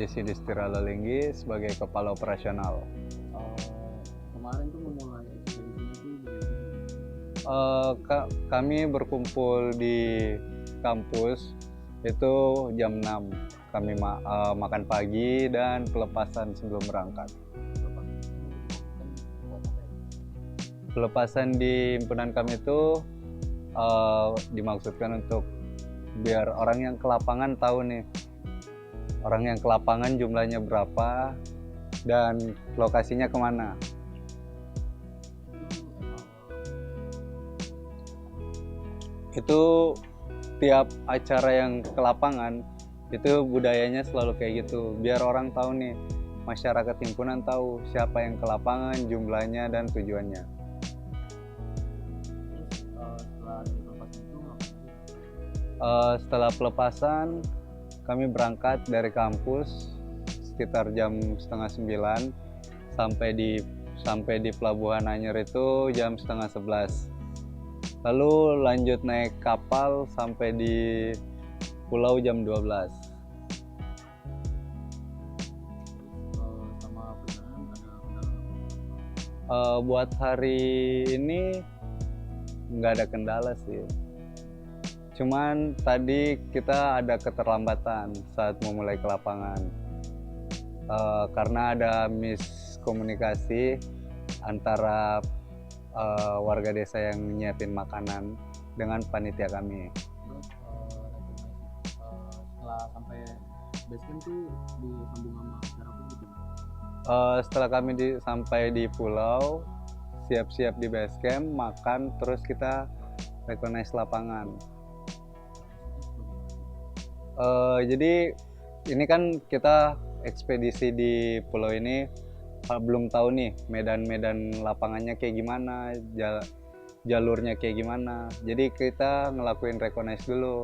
Desi Distira Lelenggi sebagai Kepala Operasional. Oh, kemarin tuh memulai ekspedisi itu bagaimana? Kami berkumpul di kampus itu jam 6. Kami makan pagi dan pelepasan sebelum berangkat. Pelepasan di himpunan kami itu dimaksudkan untuk biar orang yang ke lapangan tahu nih, orang yang ke lapangan jumlahnya berapa dan lokasinya kemana. Itu tiap acara yang ke lapangan itu budayanya selalu kayak gitu, biar orang tahu nih, masyarakat himpunan tahu siapa yang ke lapangan, jumlahnya dan tujuannya. Setelah pelepasan kami berangkat dari kampus sekitar jam setengah 9 sampai di Pelabuhan Anyer itu jam setengah 11. Lalu lanjut naik kapal sampai di pulau jam 12. Buat hari ini nggak ada kendala sih. Cuman tadi kita ada keterlambatan saat memulai ke lapangan. Karena ada miskomunikasi antara warga desa yang nyiapin makanan dengan panitia kami. Terus setelah sampai base camp tuh disambung sama acara apa gitu? Setelah kami sampai di pulau, siap-siap di base camp, makan, terus kita recognize lapangan. Jadi ini kan kita ekspedisi di pulau ini belum tahu nih medan-medan lapangannya kayak gimana, jalurnya kayak gimana. Jadi kita ngelakuin recognize dulu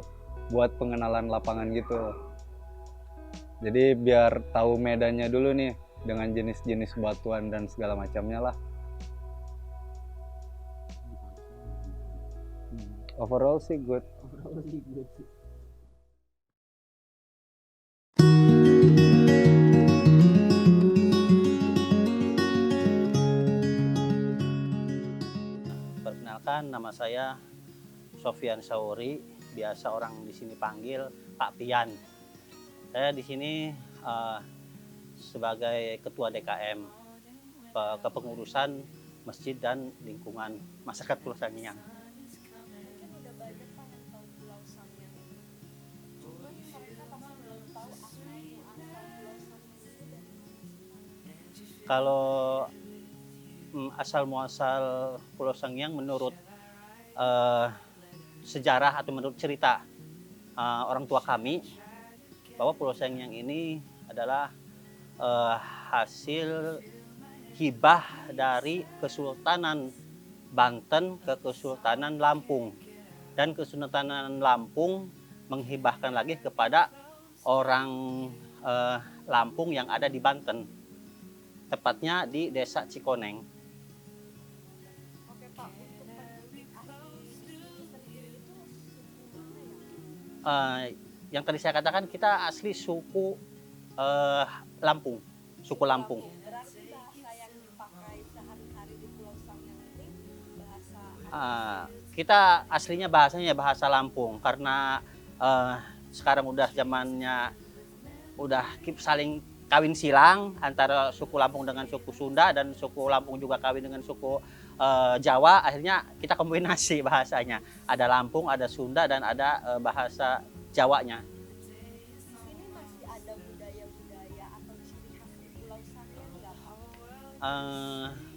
buat pengenalan lapangan gitu. Jadi biar tahu medannya dulu nih dengan jenis-jenis batuan dan segala macamnya lah. Overall sih good. Perkenalkan, nama saya Sofyan Sauri, biasa orang di sini panggil Pak Pian. Saya di sini sebagai Ketua DKM Kepengurusan Masjid dan Lingkungan Masyarakat Pulau Sangiang. Kalau asal muasal Pulau Sangiang menurut sejarah atau menurut cerita orang tua kami, bahwa Pulau Sangiang ini adalah hasil hibah dari Kesultanan Banten ke Kesultanan Lampung, dan Kesultanan Lampung menghibahkan lagi kepada orang Lampung yang ada di Banten, tepatnya di Desa Cikoneng. Oke Pak, untuk penduduk asli sendiri itu Yang tadi saya katakan, kita asli suku Lampung, suku Lampung. berarti bahasa yang dipakai sehari-hari di Pulau Sangiang ini bahasa Kita aslinya bahasanya bahasa Lampung, karena sekarang udah zamannya udah saling kawin silang antara suku Lampung dengan suku Sunda, dan suku Lampung juga kawin dengan suku Jawa. Akhirnya kita kombinasi bahasanya, ada Lampung, ada Sunda, dan ada bahasa Jawanya. ini masih ada budaya-budaya atau ciri khas di Pulau Sangiang nggak Pak?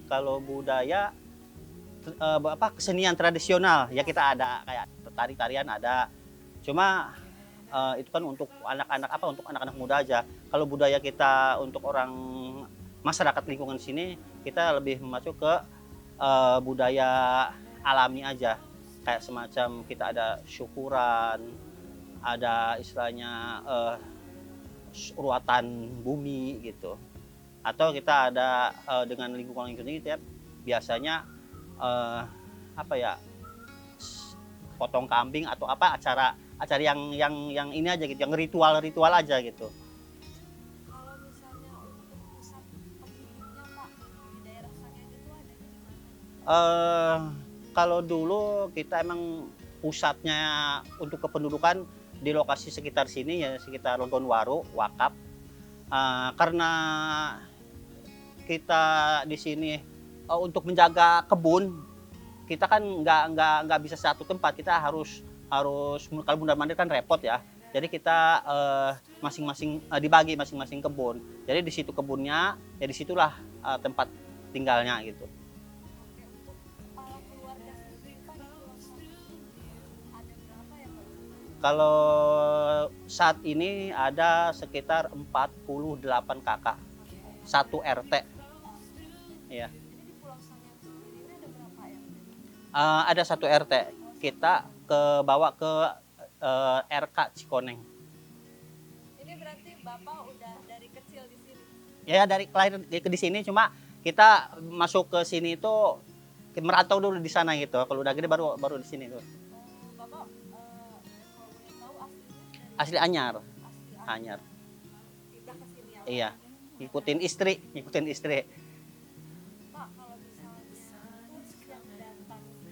Kalau budaya kesenian tradisional ya kita ada, kayak tari-tarian ada. Cuma itu kan untuk anak-anak untuk anak-anak muda aja. Kalau budaya kita untuk orang masyarakat lingkungan sini, kita lebih masuk ke budaya alami aja. Kayak semacam kita ada syukuran, ada istilahnya ruatan bumi gitu. Atau kita ada dengan lingkungan ini ya, biasanya potong kambing atau acara yang ini aja gitu, yang ritual aja gitu. Eh, Kalau dulu kita emang pusatnya untuk kependudukan di lokasi sekitar sini ya sekitar Legonwaru, Wakap. Karena kita di sini untuk menjaga kebun, kita kan nggak bisa satu tempat, kita harus harus kalau bundar mandir kan repot ya. Jadi kita masing-masing dibagi masing-masing kebun. Jadi di situ kebunnya, ya disitulah tempat tinggalnya gitu. Oke, untuk kepala keluarga sendiri Pak di Pulau Sari ada berapa ya Pak? Kalau saat ini ada sekitar 48 kakak, satu RT. Ya. Jadi di Pulau Sangiang sendiri ini ada berapa ya? Ada satu RT. Kita bawa ke RK Cikoneng. Ini berarti Bapak udah dari kecil di sini. Ya dari lahir di sini, cuma kita masuk ke sini itu merantau dulu di sana gitu. Kalau udah gede baru baru di sini tuh. Oh, Bapak kalau boleh tahu aslinya dari Asli Anyar, asli Anyar. pindah ke sini ya Pak? Iya. Ngikutin istri. Pak, kalau misalnya turis yang datang ke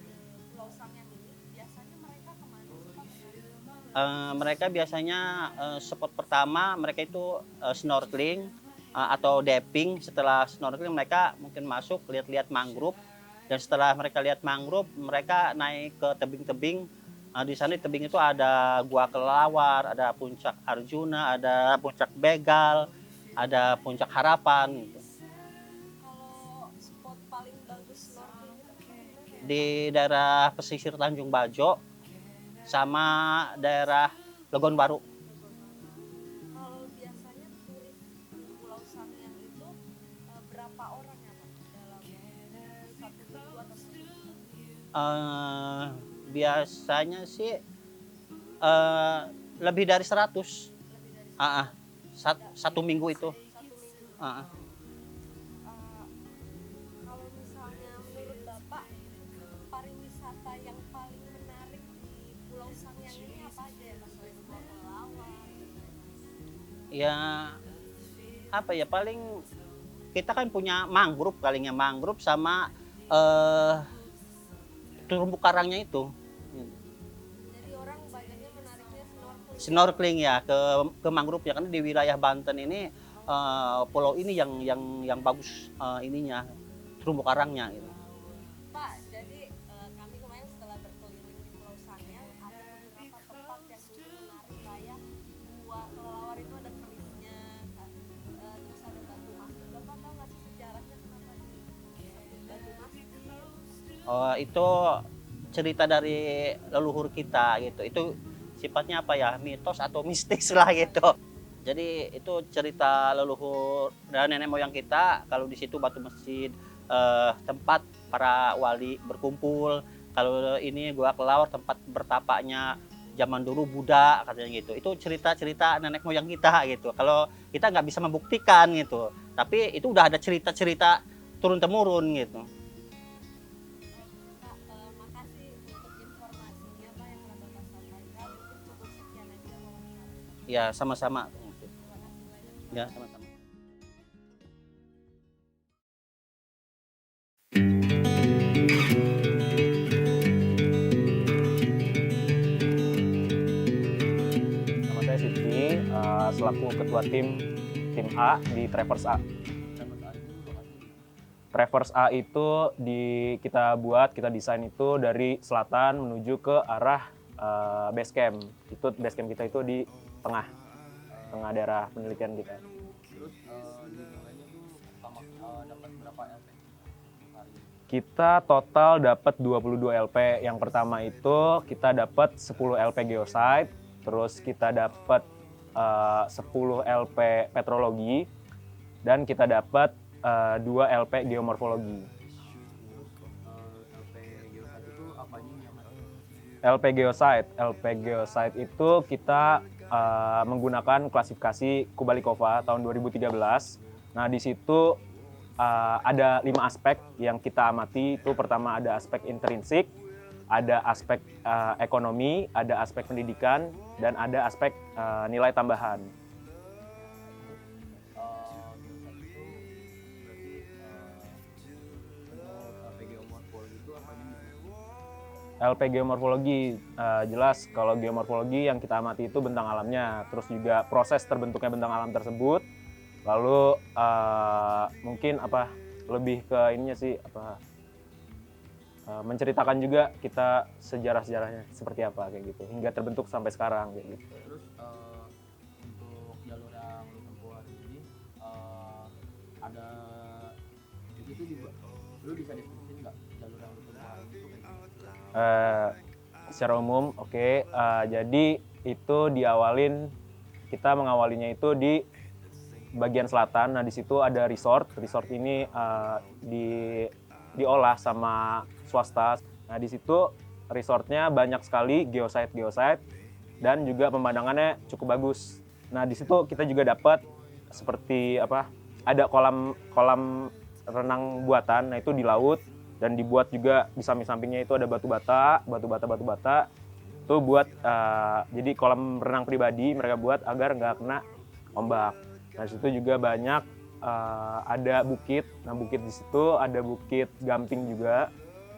Pulau Sangiang ini, biasanya mereka kemana sih Pak? Mereka biasanya spot pertama mereka itu snorkeling atau diving. Setelah snorkeling mereka mungkin masuk lihat-lihat mangrove, dan setelah mereka lihat mangrove mereka naik ke tebing-tebing. Di sana di tebing itu ada Gua Kelelawar, ada Puncak Arjuna, ada Puncak Begal, ada Puncak Harapan gitu. Kalau spot paling bagus snorkeling itu di mana ya? Di daerah pesisir Tanjung Bajo sama daerah Legon Baru. Kalau biasanya turis di Pulau Sangiang itu berapa orang ya Pak dalam satu minggu atau sebulan? Eh, Biasanya sih lebih dari 100. Lebih dari Satu minggu itu. satu minggu. Ah, ah. Kalau misalnya menurut Bapak pariwisata yang paling menarik di Pulau Sangiang ini apa aja ya Pak? Selain Gua Kelelawar. Ya apa ya, paling kita kan punya mangrove, palingnya mangrove sama terumbu karangnya itu. Jadi orang banyaknya menariknya snorkeling. Snorkeling ya ke mangrove ya, karena di wilayah Banten ini pulau ini yang bagus ininya terumbu karangnya gitu. Pak, jadi kami kemarin setelah berkeliling di Pulau Sangiang ada beberapa tempat yang dulu menarik kayak Gua Kelelawar itu ada kerisnya, terus ada batu masjid. Bapak tahu nggak sih sejarahnya kenapa disebut batu masjid? Itu cerita dari leluhur kita gitu. Itu sifatnya apa ya, mitos atau mistis lah gitu. Jadi itu cerita leluhur dan nenek moyang kita. Kalau di situ batu masjid, tempat para wali berkumpul. Kalau ini Gua Kelelawar tempat bertapaknya zaman dulu Buddha katanya gitu. Itu cerita-cerita nenek moyang kita gitu. Kalau kita nggak bisa membuktikan gitu, tapi itu udah ada cerita-cerita turun temurun gitu. Pak, makasih untuk informasinya Pak yang telah Bapak sampaikan. Mungkin cukup sekian aja wawancara. Ya sama-sama. Terima kasih banyak. Ya sama-sama. Nama saya Sidney, selaku ketua tim A di Traverse A. Traverse A itu kita desain itu dari selatan menuju ke arah base camp. Itu base camp kita itu di tengah daerah penelitian kita. Terus dimulainya tuh pertama dapat berapa LP hari? Kita total dapat 22 LP. Yang pertama itu kita dapat 10 LP geosite, terus kita dapat 10 LP petrologi, dan kita dapat 2 LP geomorfologi. LP geosite itu apa aja yang LP geosite itu kita menggunakan klasifikasi Kubalikova tahun 2013. Nah, di situ ada 5 aspek yang kita amati. Itu pertama ada aspek intrinsik, ada aspek ekonomi, ada aspek pendidikan, dan ada aspek nilai tambahan. geosite itu berarti LP geomorfologi LP geomorfologi, jelas kalau geomorfologi yang kita amati itu bentang alamnya, terus juga proses terbentuknya bentang alam tersebut. Lalu mungkin lebih ke ininya sih menceritakan juga kita sejarah-sejarahnya seperti apa kayak gitu hingga terbentuk sampai sekarang kayak gitu. Terus untuk jalur yang lu tempuh hari ini ada di situ juga lu bisa deskripsiin nggak jalur yang lu tempuh hari itu kayak gimana? Secara umum, jadi itu kita mengawalinya itu di bagian selatan. Nah di situ ada resort ini diolah sama swasta. Nah di situ resortnya banyak sekali geosite dan juga pemandangannya cukup bagus. Nah di situ kita juga dapat seperti ada kolam renang buatan. Nah itu di laut dan dibuat juga di samping-sampingnya itu ada batu bata itu buat jadi kolam renang pribadi mereka buat agar nggak kena ombak. Nah di situ juga banyak ada bukit. Nah bukit di situ ada bukit Gamping juga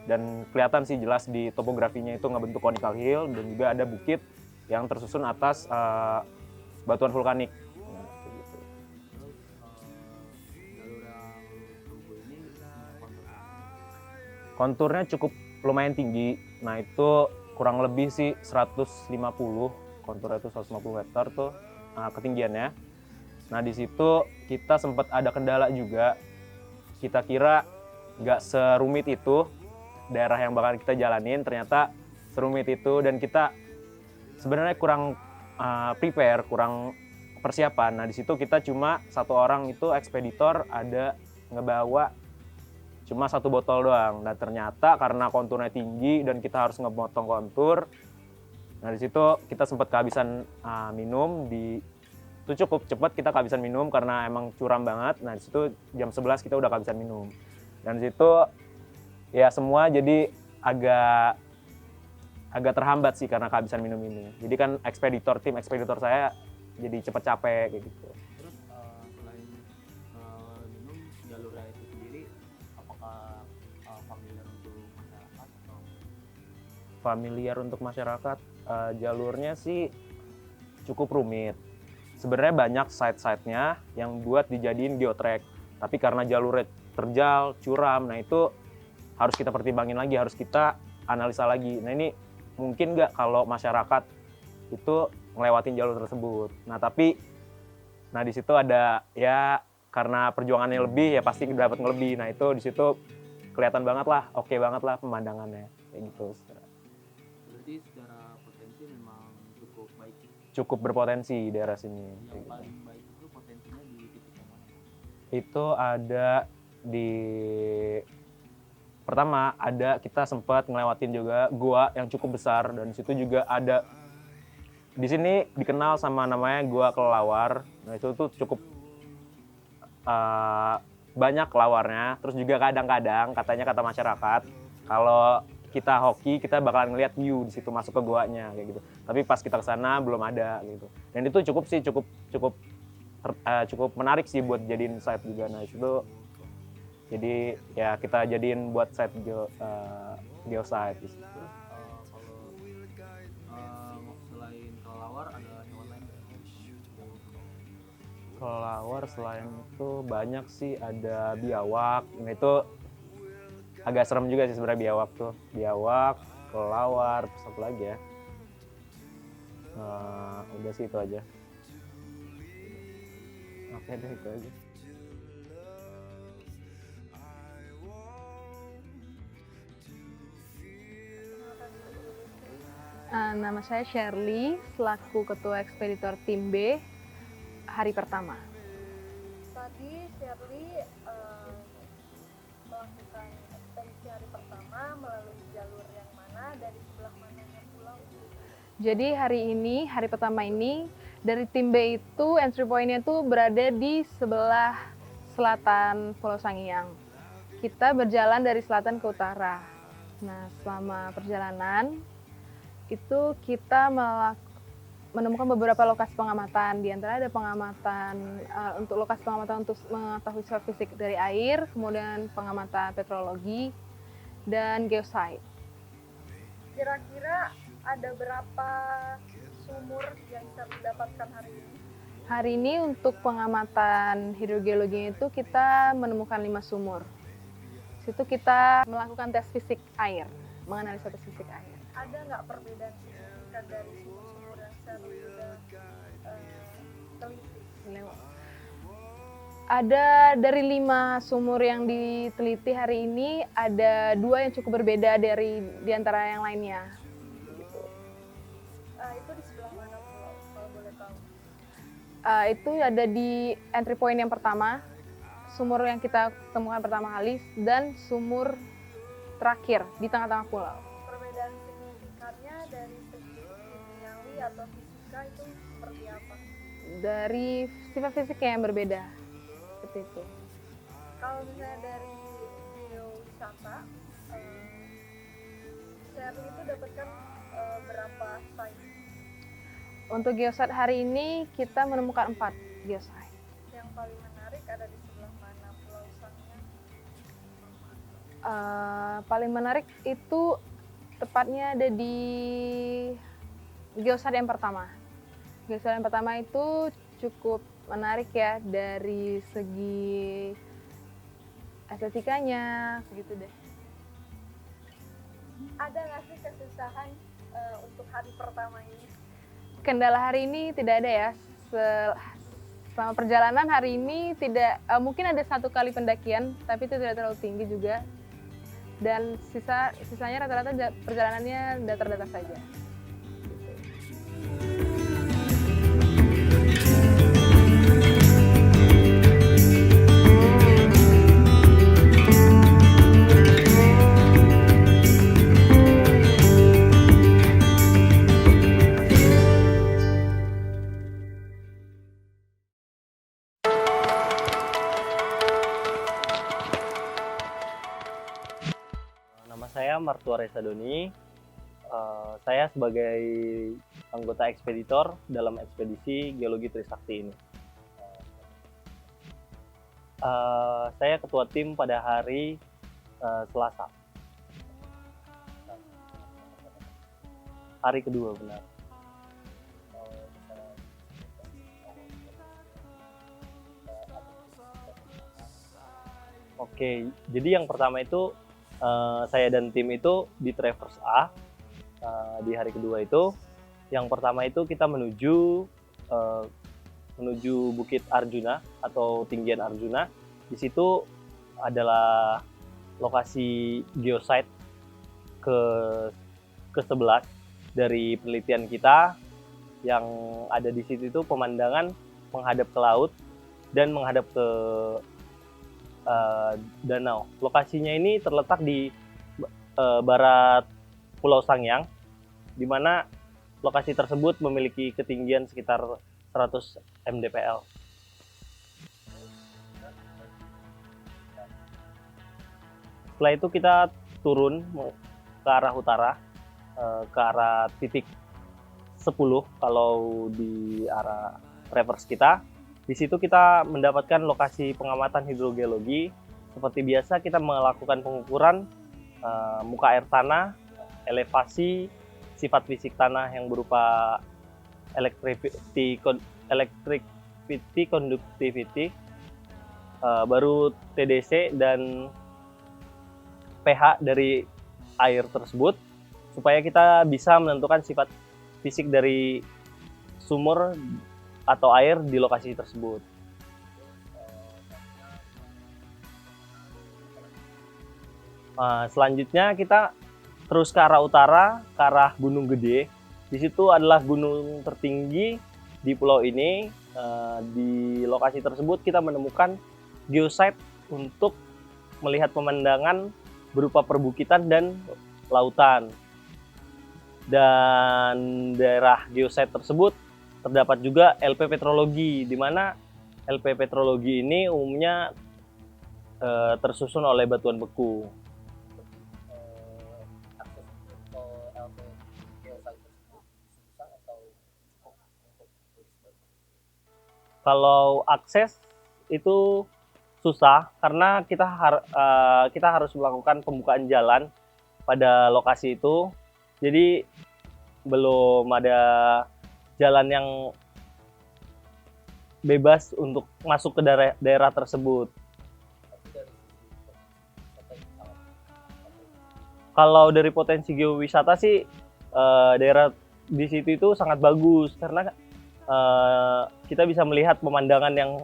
dan kelihatan sih jelas di topografinya itu ngebentuk conical hill dan juga ada bukit yang tersusun atas batuan vulkanik. Nah, kayak gitu. Terus jalur yang lu tempuh ini Konturnya cukup lumayan tinggi. Nah itu kurang lebih sih 150, konturnya itu 150 meter tuh ketinggiannya. Nah di situ kita sempat ada kendala juga. Kita kira nggak serumit itu daerah yang bakal kita jalanin, ternyata serumit itu dan kita sebenarnya kurang prepare, kurang persiapan. Nah di situ kita cuma satu orang itu ekspeditor ada ngebawa cuma 1 botol doang. Nah ternyata karena konturnya tinggi dan kita harus ngemotong kontur. Nah di situ kita sempat kehabisan minum. Itu cukup cepat kita kehabisan minum karena emang curam banget. Nah di situ jam 11 kita udah kehabisan minum. Dan di situ ya semua jadi agak terhambat sih karena kehabisan minum ini. Jadi kan tim ekspeditor saya jadi cepet capek kayak gitu. terus selain minum jalurnya itu sendiri apakah familiar untuk masyarakat atau Familiar untuk masyarakat, jalurnya sih cukup rumit. Sebenarnya banyak site-sitenya yang buat dijadiin geotrek. Tapi karena jalurnya terjal, curam, nah itu harus kita pertimbangin lagi, harus kita analisa lagi. Nah ini mungkin nggak kalau masyarakat itu ngelewatin jalur tersebut. Nah tapi, di situ ada ya karena perjuangannya lebih ya pasti dapat ngelebih. Nah itu di situ kelihatan banget lah, oke banget lah pemandangannya kayak gitu. berarti secara potensi memang cukup baik. Cukup berpotensi daerah sini. Yang paling baik itu potensinya di titik yang mana? Itu ada pertama ada kita sempat ngelewatin juga gua yang cukup besar dan situ juga ada di sini dikenal sama namanya Gua Kelelawar. Nah itu tuh cukup banyak lawarnya. Terus juga kadang-kadang katanya kata masyarakat kalau kita hoki kita bakalan ngeliat view di situ masuk ke guanya kayak gitu. Tapi pas kita kesana belum ada gitu. Dan itu cukup menarik sih buat jadiin site juga. Nah itu jadi ya kita jadiin buat site geosite di situ. Terus kalau selain kelelawar ada hewan lain nggak? Kelelawar selain itu banyak sih, ada biawak. Nah itu agak serem juga sih sebenarnya biawak tuh. Biawak, kelelawar, terus satu lagi ya. Udah sih itu aja. Oke deh itu aja. Nama saya Shirley, selaku Ketua Ekspeditor Tim B hari pertama. Tadi Shirley melakukan ekspedisi hari pertama melalui jalur yang mana, dari sebelah mananya pulau? Jadi hari pertama ini, dari Tim B itu entry point-nya itu berada di sebelah selatan Pulau Sangiang. Kita berjalan dari selatan ke utara. Nah, selama perjalanan itu kita menemukan beberapa lokasi pengamatan. Di antara ada pengamatan untuk lokasi pengamatan untuk mengetahui surface fisik dari air, kemudian pengamatan petrologi dan geosite. Kira-kira ada berapa sumur yang bisa didapatkan hari ini? Hari ini untuk pengamatan hidrogeologi itu kita menemukan 5 sumur. Situ kita melakukan tes fisik air, menganalisa tes fisik air. Ada nggak perbedaan signifikan dari sumur-sumur yang sudah teliti? Ada dari 5 sumur yang diteliti hari ini, ada 2 yang cukup berbeda di antara yang lainnya. Itu di sebelah mana pulau, kalau boleh tahu? Itu ada di entry point yang pertama, sumur yang kita temukan pertama kali, dan sumur terakhir di tengah-tengah pulau. Perbedaan signifikannya dari segi kimiawi atau fisika itu seperti apa? Dari sifat fisiknya yang berbeda, seperti itu. Kalau misalnya dari geowisata, Shirley itu dapatkan berapa site? Untuk geosite hari ini kita menemukan 4 geosite. Yang paling menarik ada di sebelah mana Pulau Sangnya? Paling menarik itu tepatnya ada di geosite yang pertama. Geosite yang pertama itu cukup menarik ya dari segi estetikanya, begitu deh. Ada nggak sih kesusahan untuk hari pertama ini? Kendala hari ini tidak ada ya. Selama perjalanan hari ini tidak, mungkin ada 1 kali pendakian, tapi itu tidak terlalu tinggi juga. Dan sisanya rata-rata perjalanannya datar-datar saja. Nama saya Martua Reza Doni. Saya sebagai anggota ekspeditor dalam ekspedisi Geologi Trisakti ini. Saya ketua tim pada hari Selasa. Hari kedua benar. Oke, jadi yang pertama itu saya dan tim itu di Traverse A. Di hari kedua itu, yang pertama itu kita menuju Bukit Arjuna atau Tinggian Arjuna. Di situ adalah lokasi geosite ke-11 dari penelitian kita. Yang ada di situ itu pemandangan menghadap ke laut dan menghadap ke danau. Lokasinya ini terletak di barat Pulau Sangyang, di mana lokasi tersebut memiliki ketinggian sekitar 100 mdpl. Setelah itu kita turun ke arah utara, ke arah titik 10 kalau di arah traverse kita. Di situ kita mendapatkan lokasi pengamatan hidrogeologi. Seperti biasa kita melakukan pengukuran muka air tanah, elevasi, sifat fisik tanah yang berupa electricity conductivity, baru TDC dan pH dari air tersebut, supaya kita bisa menentukan sifat fisik dari sumur atau air di lokasi tersebut. Selanjutnya kita terus ke arah utara, ke arah Gunung Gede. Di situ adalah gunung tertinggi di pulau ini. Di lokasi tersebut kita menemukan geosite untuk melihat pemandangan berupa perbukitan dan lautan. Dan daerah geosite tersebut terdapat juga LP Petrologi, di mana LP Petrologi ini umumnya tersusun oleh batuan beku. Kalau akses itu susah karena kita harus melakukan pembukaan jalan pada lokasi itu, Jadi belum ada jalan yang bebas untuk masuk ke daerah tersebut. Kalau dari potensi geowisata sih daerah di situ itu sangat bagus karena kita bisa melihat pemandangan yang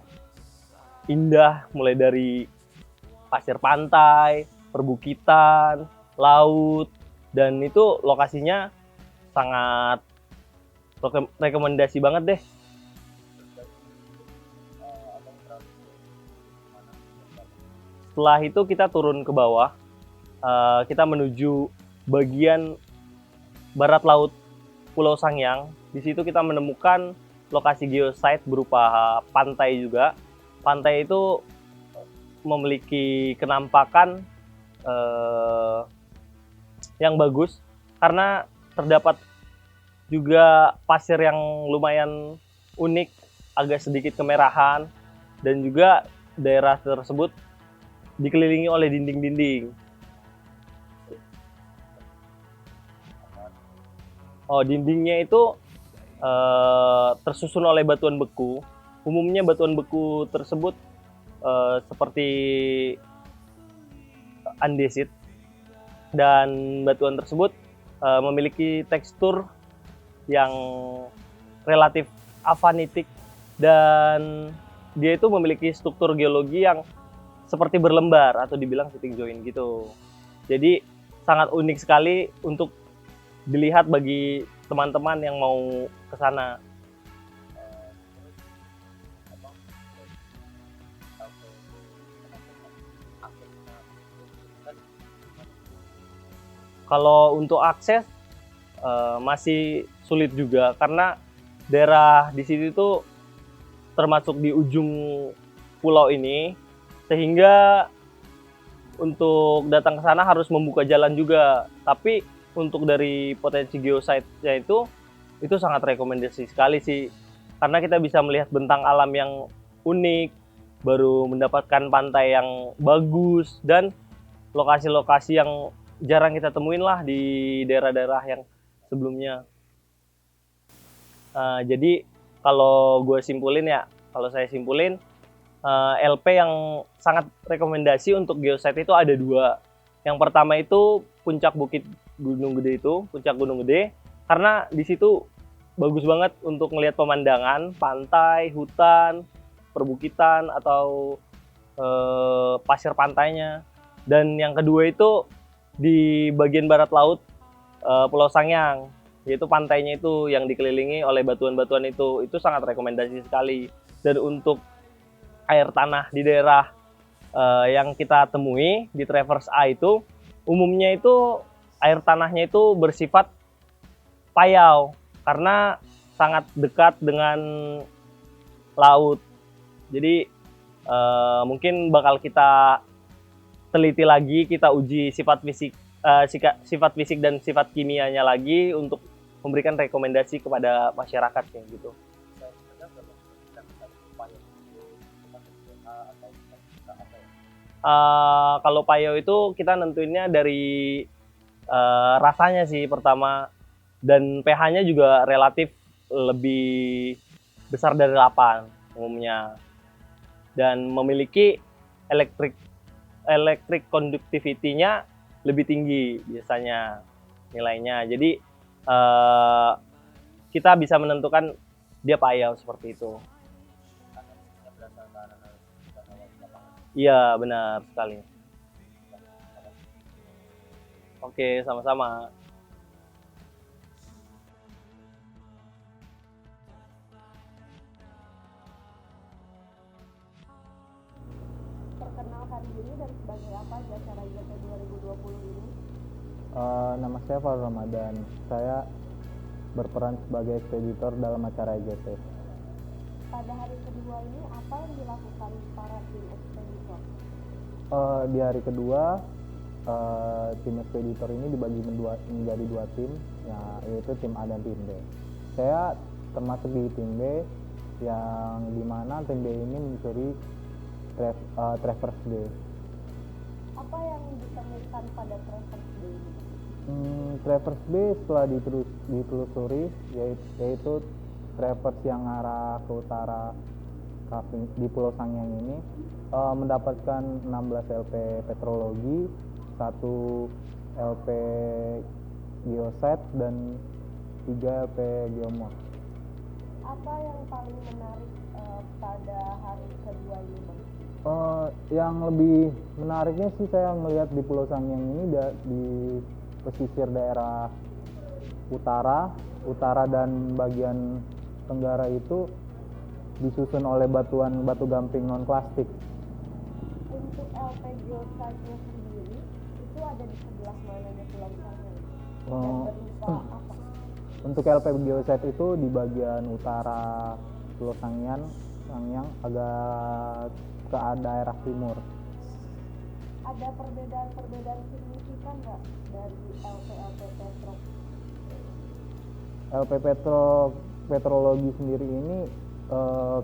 indah mulai dari pasir pantai, perbukitan, laut, dan itu lokasinya sangat rekomendasi banget deh. Setelah itu kita turun ke bawah, kita menuju bagian barat laut Pulau Sangiang. Di situ kita menemukan lokasi geosite berupa pantai juga. Pantai itu memiliki kenampakan yang bagus karena terdapat juga pasir yang lumayan unik, agak sedikit kemerahan, dan juga daerah tersebut dikelilingi oleh dinding-dinding. Dindingnya itu tersusun oleh batuan beku. Umumnya batuan beku tersebut seperti andesit, dan batuan tersebut memiliki tekstur yang relatif avanitik, dan dia itu memiliki struktur geologi yang seperti berlembar atau dibilang sitting joint gitu. Jadi sangat unik sekali untuk dilihat bagi teman-teman yang mau ke sana. Kalau untuk akses masih sulit juga karena daerah di situ itu termasuk di ujung pulau ini, sehingga untuk datang ke sana harus membuka jalan juga. Tapi untuk dari potensi geosite-nya itu sangat rekomendasi sekali sih, karena kita bisa melihat bentang alam yang unik, baru mendapatkan pantai yang bagus, dan lokasi-lokasi yang jarang kita temuin lah di daerah-daerah yang sebelumnya. Jadi kalau saya simpulin, LP yang sangat rekomendasi untuk geosite itu ada dua. Yang pertama itu puncak Gunung Gede, karena di situ bagus banget untuk melihat pemandangan pantai, hutan, perbukitan, atau pasir pantainya. Dan yang kedua itu di bagian barat laut Pulau Sangiang, yaitu pantainya itu yang dikelilingi oleh batuan-batuan itu sangat rekomendasi sekali. Dan untuk air tanah di daerah yang kita temui di Traverse A itu umumnya itu air tanahnya itu bersifat payau karena sangat dekat dengan laut. Jadi mungkin bakal kita teliti lagi, kita uji sifat fisik dan sifat kimianya lagi untuk memberikan rekomendasi kepada masyarakat kayak gitu. Kalau payau itu kita nentuinnya dari rasanya sih pertama, dan pH-nya juga relatif lebih besar dari 8 umumnya, dan memiliki electric conductivity-nya lebih tinggi biasanya nilainya. Jadi kita bisa menentukan dia payau seperti itu. Iya, benar sekali. Oke, sama-sama. Perkenalkan diri dan sebagai apa di acara IGT 2020 ini? Nama saya Farul Ramadan. Saya berperan sebagai ekspeditor dalam acara IGT. Pada hari kedua ini apa yang dilakukan para tim ekspeditor? Di hari kedua, tim ekspeditor ini dibagi menjadi dua tim, yaitu tim A dan tim B. Saya termasuk di tim B, yang dimana tim B ini mencuri Traverse B. Apa yang ditemukan pada Traverse B ini? Traverse B setelah ditelusuri yaitu traverse yang arah ke utara di Pulau Sangiang ini mendapatkan 16 LP petrologi, 1 LP geoset dan 3 LP geomod. Apa yang paling menarik pada hari kedua ini, Bang? Yang lebih menariknya sih saya melihat di Pulau Sangiang ini di pesisir daerah utara dan bagian tenggara itu disusun oleh batu gamping non plastik. Untuk LP geosite-nya sendiri itu ada di sebelah mananya Pulau Sangiang? Dan berupa apa? Untuk LP geosite itu di bagian utara Pulau Sangiang agak ke daerah timur. Ada perbedaan signifikan nggak dari LP Petro? LP petrologi sendiri ini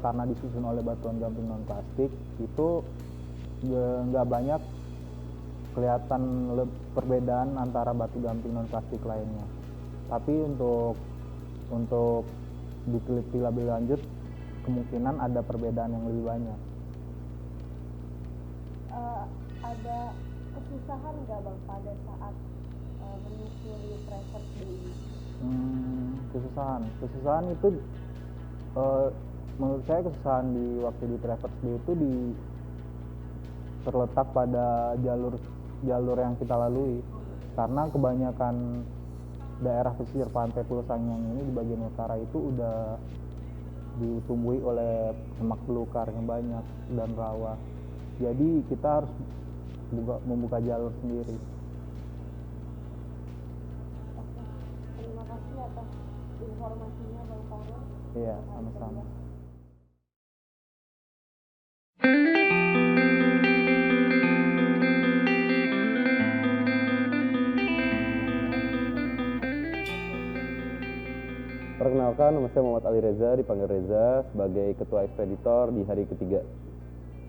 karena disusun oleh batuan gamping non plastik itu nggak banyak kelihatan perbedaan antara batu gamping non plastik lainnya. Tapi untuk diteliti lebih lanjut kemungkinan ada perbedaan yang lebih banyak. Ada kesusahan nggak, Bang, pada saat menyusuri Traverse B ini? Kesusahan itu menurut saya kesusahan di waktu di Traverse B itu terletak pada jalur yang kita lalui, karena kebanyakan daerah pesisir pantai Pulau Sangiang ini di bagian utara itu udah ditumbuhi oleh semak belukar yang banyak dan rawa. Jadi kita harus membuka jalur sendiri. Oke, terima kasih atas informasinya, Bang Farul. Iya, sama-sama. Perkenalkan, nama saya Muhammad Ali Reza, dipanggil Reza sebagai Ketua Ekspeditor di hari ketiga.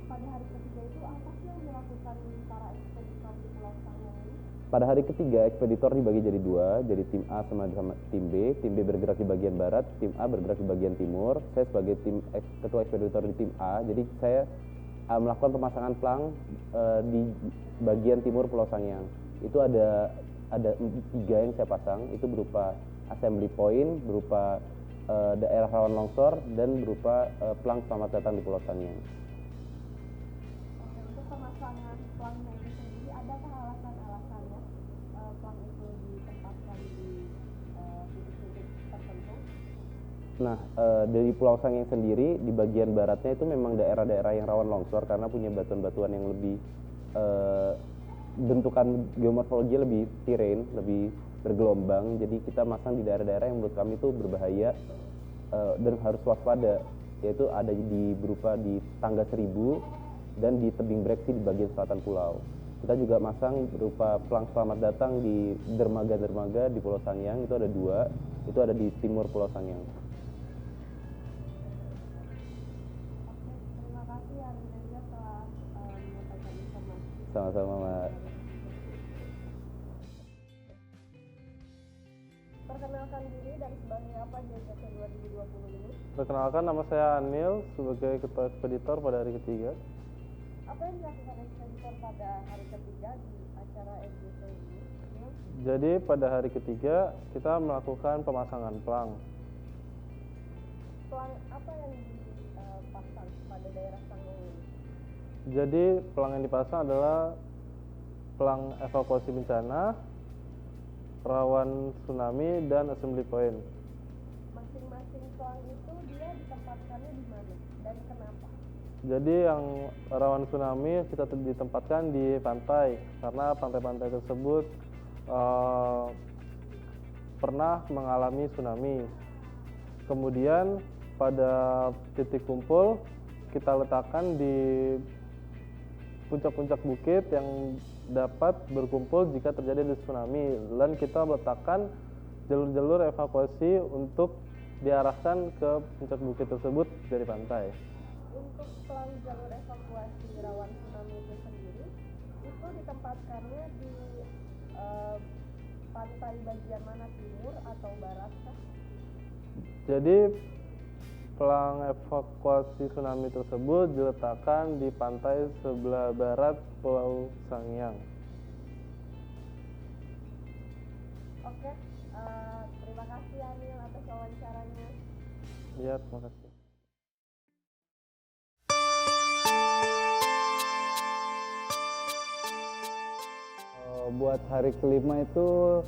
Pada hari ketiga itu apa sih yang dilakukan para ekspeditor di Pulau Sangiang ini? Pada hari ketiga, ekspeditor dibagi jadi dua, jadi tim A sama tim B. Tim B bergerak di bagian barat, tim A bergerak di bagian timur. Saya sebagai Ketua Ekspeditor di tim A, jadi saya melakukan pemasangan plang di bagian timur Pulau Sangiang. Itu ada 3 yang saya pasang, itu berupa assembly point, berupa daerah rawan longsor, dan berupa plang selamat datang di Pulau Sangiang. Oke, untuk pemasangan plangnya itu sendiri, adakah alasan-alasannya plang itu ditempatkan di titik-titik tertentu? Nah, dari Pulau Sangiang sendiri, di bagian baratnya itu memang daerah-daerah yang rawan longsor karena punya batuan-batuan yang lebih bentukan geomorfologi lebih terrain, lebih bergelombang. Jadi kita masang di daerah-daerah yang menurut kami itu berbahaya dan harus waspada, yaitu ada berupa di Tangga 1000 dan di tebing Breksi di bagian selatan pulau. Kita juga masang berupa plang selamat datang di dermaga-dermaga di Pulau Sangiang, itu ada 2, itu ada di timur Pulau Sangiang. Oke, terima kasih Ari Reza telah menyampaikan informasi. Sama-sama, Mbak. Perkenalkan diri dan sebagai apa JKT 2020 ini? Perkenalkan, nama saya Anil sebagai Ketua Ekspeditor pada hari ketiga. Apa yang dilakukan ekspeditor pada hari ketiga di acara EGT ini? Jadi pada hari ketiga kita melakukan pemasangan plang. Plang apa yang dipasang pada daerah Sangiang ini? Jadi plang yang dipasang adalah plang evakuasi bencana, rawan tsunami, dan assembly point. Masing-masing plang itu dia ditempatkannya di mana dan kenapa? Jadi yang rawan tsunami kita ditempatkan di pantai karena pantai-pantai tersebut pernah mengalami tsunami. Kemudian pada titik kumpul kita letakkan di puncak-puncak bukit yang dapat berkumpul jika terjadi tsunami, dan kita letakkan jalur-jalur evakuasi untuk diarahkan ke puncak bukit tersebut dari pantai. Untuk plang jalur evakuasi rawan tsunami itu sendiri, itu ditempatkannya di pantai bagian mana, timur atau barat kah? Jadi pelang evakuasi tsunami tersebut diletakkan di pantai sebelah barat Pulau Sangiang. Oke, terima kasih Anil atas wawancaranya. Ya, terima kasih. Buat hari kelima itu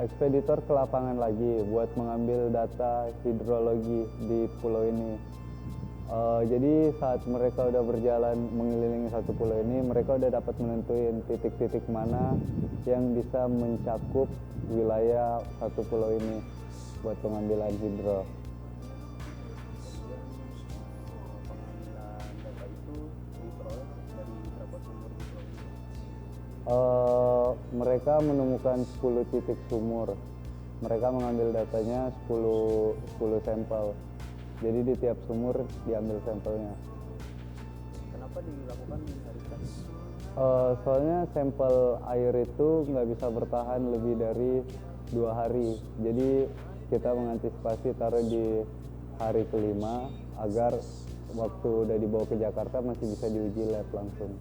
ekspeditor ke lapangan lagi buat mengambil data hidrologi di pulau ini. Jadi saat mereka udah berjalan mengelilingi satu pulau ini, mereka udah dapat menentuin titik-titik mana yang bisa mencakup wilayah satu pulau ini buat pengambilan hidro. Pengambilan data itu diperoleh dari berapa sumur di pulau ini? Mereka menemukan 10 titik sumur. Mereka mengambil datanya 10 sampel. Jadi di tiap sumur diambil sampelnya. Kenapa dilakukan hari tadi? Soalnya sampel air itu nggak bisa bertahan lebih dari 2 hari. Jadi kita mengantisipasi taruh di hari kelima agar waktu udah dibawa ke Jakarta masih bisa diuji lab langsung.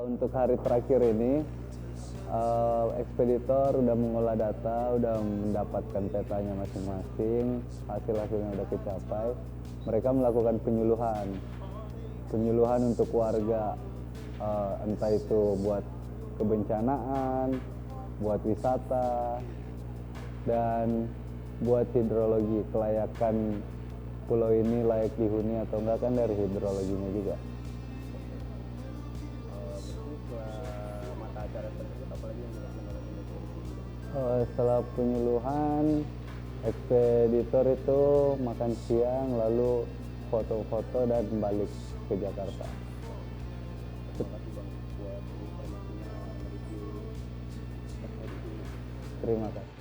Untuk hari terakhir ini, ekspeditor udah mengolah data, udah mendapatkan petanya masing-masing, hasil-hasilnya udah kecapai. Mereka melakukan penyuluhan untuk warga, entah itu buat kebencanaan, buat wisata, dan buat hidrologi, kelayakan pulau ini layak dihuni atau enggak kan dari hidrologinya juga. Mata acara tersebut apalagi yang dilakukan oleh ekspedisi? Setelah penyuluhan, ekspeditor itu makan siang lalu foto-foto dan balik ke Jakarta. Terima kasih Bang buat informasinya, review ekspedisi. Terima kasih.